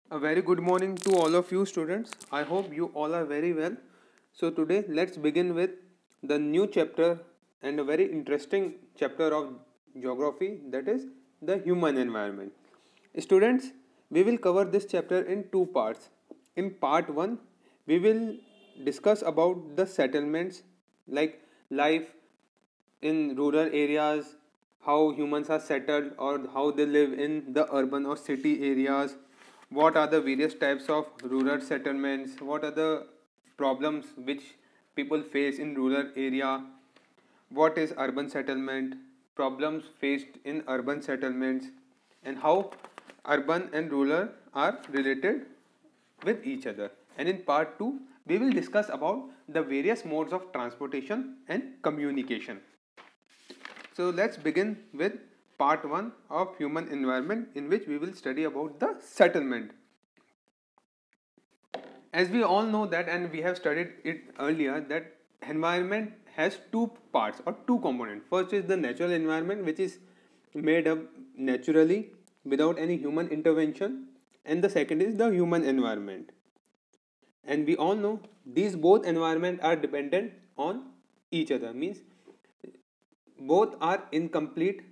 A very good morning to all of you students. I hope you all are very well. So today let's begin with the new chapter and a very interesting chapter of geography, that is the human environment. Students, we will cover this chapter in two parts. In part 1, we will discuss about the settlements like life in rural areas, how humans are settled or how they live in the urban or city areas, what are the various types of rural settlements, what are the problems which people face in rural area, what is urban settlement, problems faced in urban settlements, and how urban and rural are related with each other. And in part 2, we will discuss about the various modes of transportation and communication. So let's begin with part 1 of human environment, in which we will study about the settlement. As we all know that, and we have studied it earlier, that environment has two parts or two components. First is the natural environment, which is made up naturally without any human intervention, and the second is the human environment. And we all know these both environment are dependent on each other, means both are incomplete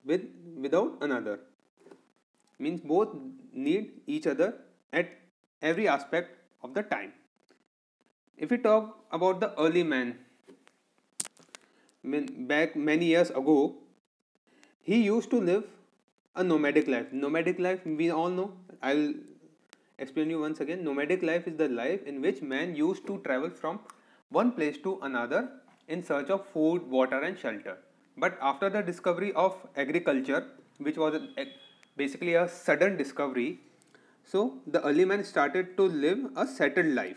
without another, means both need each other at every aspect of the time. If we talk about the early man, back many years ago, he used to live a nomadic life. Nomadic life, we all know. I'll explain you once again. Nomadic life is the life in which man used to travel from one place to another in search of food, water, and shelter. But after the discovery of agriculture, which was basically a sudden discovery, so the early man started to live a settled life.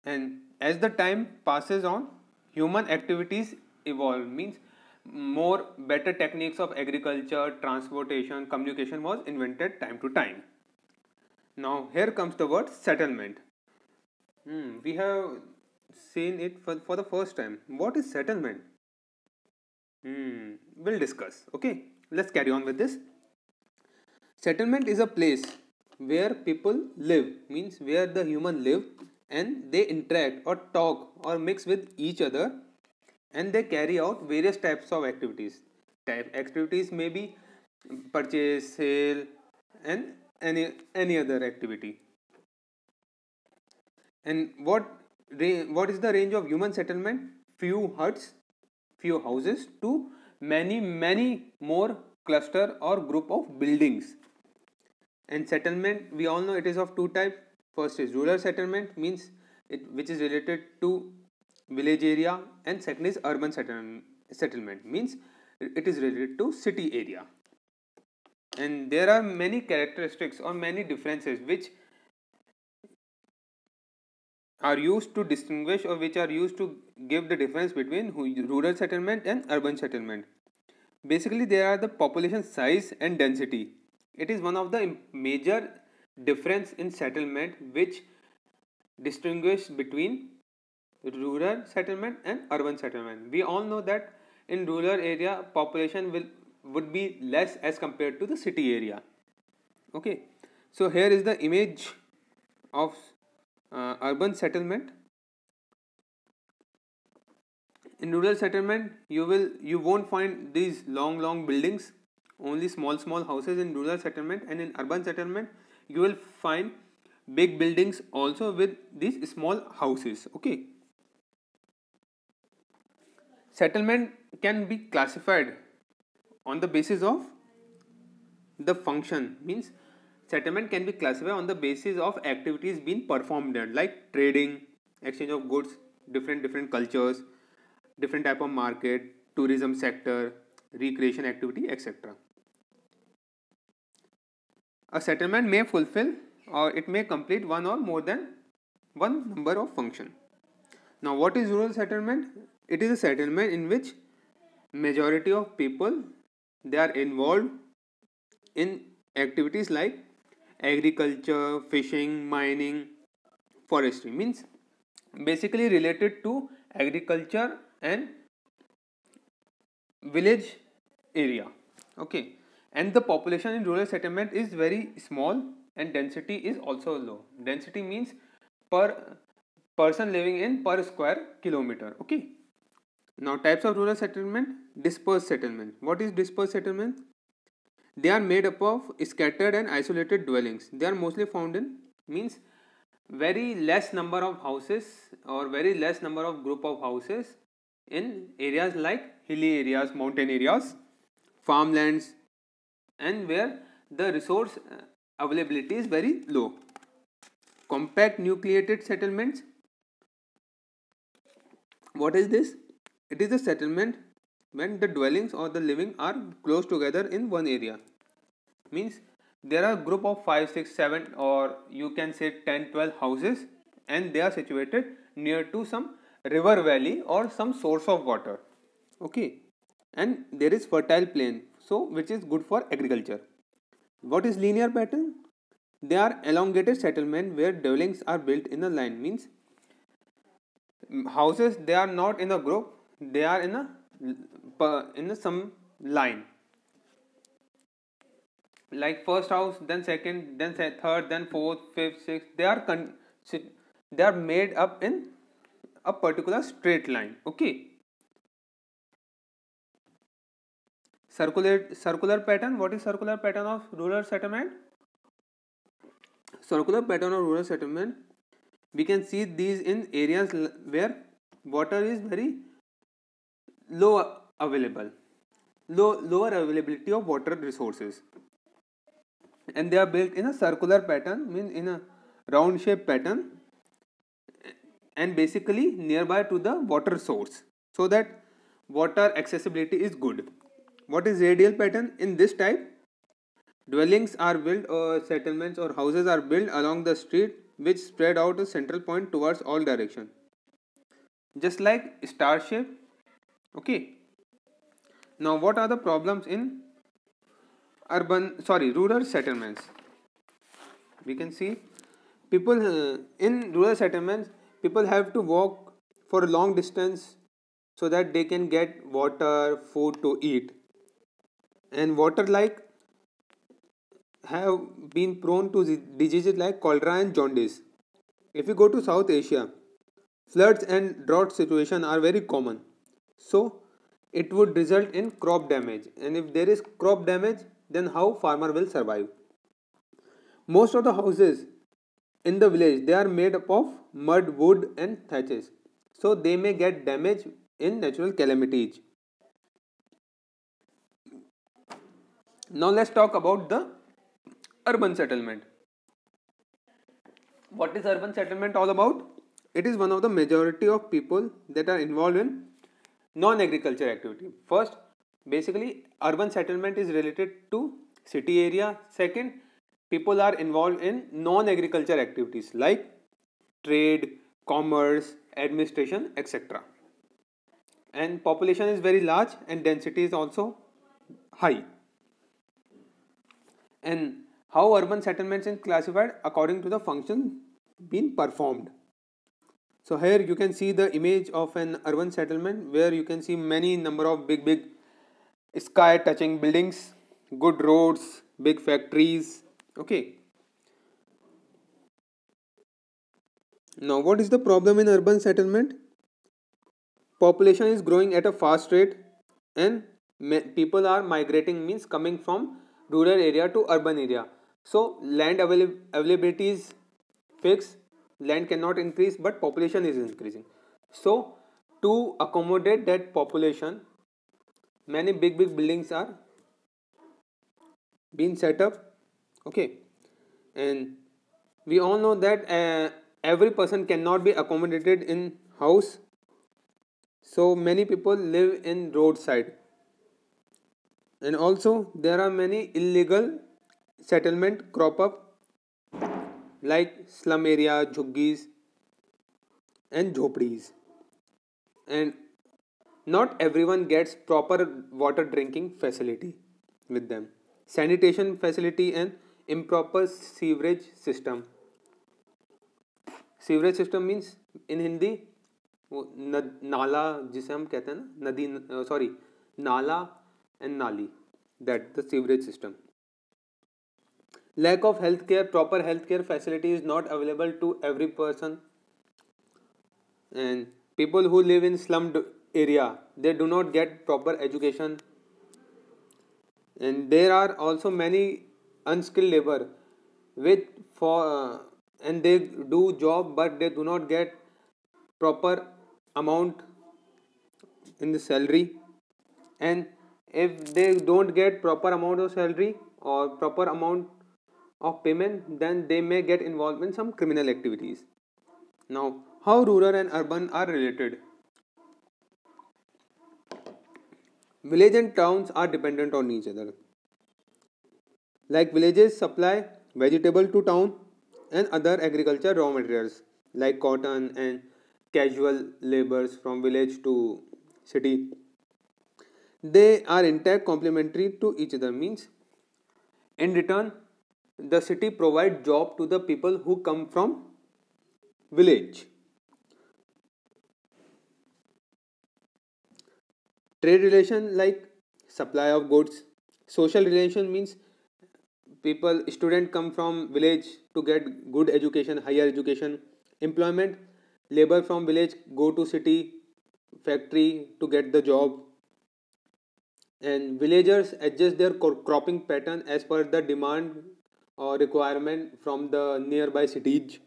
And as the time passes on, human activities evolve, means more better techniques of agriculture, transportation, communication was invented time to time. Now here comes the word settlement. We have seen it for the first time. What is settlement? We'll discuss. Okay, let's carry on with this. Settlement is a place where people live, means where the human live and they interact or talk or mix with each other, and they carry out various types of activities. Type activities may be purchase, sale, and any other activity. And what is the range of human settlement? Few huts, few houses to many more cluster or group of buildings. And settlement, we all know it is of two types. First is rural settlement, means which is related to village area, and second is urban settlement, means it is related to city area. And there are many characteristics or many differences which are used to distinguish or which are used to give the difference between rural settlement and urban settlement. Basically, there are the population size and density. It is one of the major difference in settlement which distinguish between rural settlement and urban settlement. We all know that in rural area population would be less as compared to the city area. Okay, so here is the image of urban settlement. In rural settlement, you won't find these long buildings, only small houses in rural settlement. And in urban settlement, you will find big buildings also with these small houses. Okay, settlement can be classified on the basis of the function, means settlement can be classified on the basis of activities being performed there, like trading, exchange of goods, different cultures, different type of market, tourism sector, recreation activity, etc. A settlement may fulfill or it may complete one or more than one number of function. Now what is rural settlement? It is a settlement in which majority of people, they are involved in activities like agriculture, fishing, mining, forestry, means basically related to agriculture and village area. Okay, and the population in rural settlement is very small and density is also low. Density means per person living in per square kilometer. Okay. Now types of rural settlement: dispersed settlement. What is dispersed settlement? They are made up of scattered and isolated dwellings. They are mostly found in, means, very less number of houses or very less number of group of houses in areas like hilly areas, mountain areas, farmlands, and where the resource availability is very low. Compact nucleated settlements. What is this? It is a settlement when the dwellings or the living are close together in one area. Means there are group of 5, 6, 7, or you can say 10, 12 houses, and they are situated near to some river valley or some source of water. Okay, and there is fertile plain, so which is good for agriculture. What is linear pattern? They are elongated settlement where dwellings are built in a line. Means houses, they are not in a group, they are in a some line, like first house, then second, then third, then fourth, fifth, sixth. They are made up in a particular straight line. Okay. Circular pattern. What is circular pattern of rural settlement? Circular pattern of rural settlement, we can see these in areas where water is very low available, lower availability of water resources, and they are built in a circular pattern, means in a round shape pattern, and basically nearby to the water source, so that water accessibility is good. What is radial pattern? In this type, dwellings are built, or settlements or houses are built along the street which spread out a central point towards all direction, just like star shape. Okay. Now what are the problems in rural settlements? We can see people in rural settlements, people have to walk for a long distance so that they can get water, food to eat, and water like have been prone to diseases like cholera and jaundice. If you go to South Asia, floods and drought situation are very common, so it would result in crop damage, and if there is crop damage, then how farmer will survive? Most of the houses in the village, they are made up of mud, wood and thatches, so they may get damage in natural calamities. Now let's talk about the urban settlement. What is urban settlement all about? It is one of the majority of people that are involved in non-agriculture activity. First, basically urban settlement is related to city area. Second, people are involved in non-agriculture activities like trade, commerce, administration, etc. And population is very large and density is also high. And how urban settlements is classified according to the function being performed. So here you can see the image of an urban settlement where you can see many number of big sky touching buildings, good roads, big factories. Okay. Now what is the problem in urban settlement? Population is growing at a fast rate, and people are migrating, means coming from rural area to urban area. So land availability is fixed, land cannot increase, but population is increasing. So to accommodate that population, many big buildings are being set up. Okay. And we all know that every person cannot be accommodated in house, so many people live in roadside, and also there are many illegal settlement crop up like slum area, jhuggis and jhopdis, and not everyone gets proper water drinking facility with them, sanitation facility and improper sewerage system. Sewerage system means in Hindi वो नाला जिसे हम कहते हैं ना, नदी, sorry, नाला and नाली, that the sewerage system. Lack of healthcare, proper healthcare facility is not available to every person, and people who live in slummed area, they do not get proper education, and there are also many unskilled labor with for and they do job but they do not get proper amount in the salary, and if they don't get proper amount of salary or proper amount of payment, then they may get involved in some criminal activities. Now, how rural and urban are related? Village and towns are dependent on each other. Like villages supply vegetable to town and other agriculture raw materials like cotton and casual laborers from village to city. They are intact complementary to each other, means in return the city provides job to the people who come from village. Trade relation like supply of goods. Social relation means people student come from village to get good education, higher education. Employment, labor from village go to city factory to get the job, and villagers adjust their cropping pattern as per the demand or requirement from the nearby cities.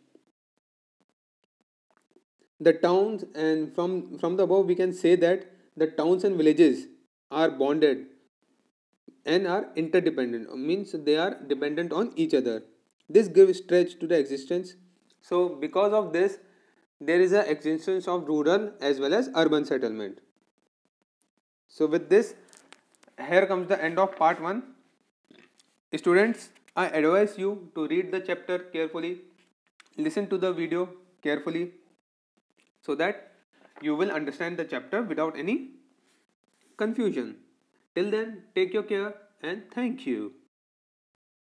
The towns, and from the above we can say that the towns and villages are bonded and are interdependent, means they are dependent on each other. This gives stretch to the existence. So because of this, there is a existence of rural as well as urban settlement. So with this, here comes the end of part 1. Students, I advise you to read the chapter carefully, listen to the video carefully, so that you will understand the chapter without any confusion. Till then, take your care and thank you.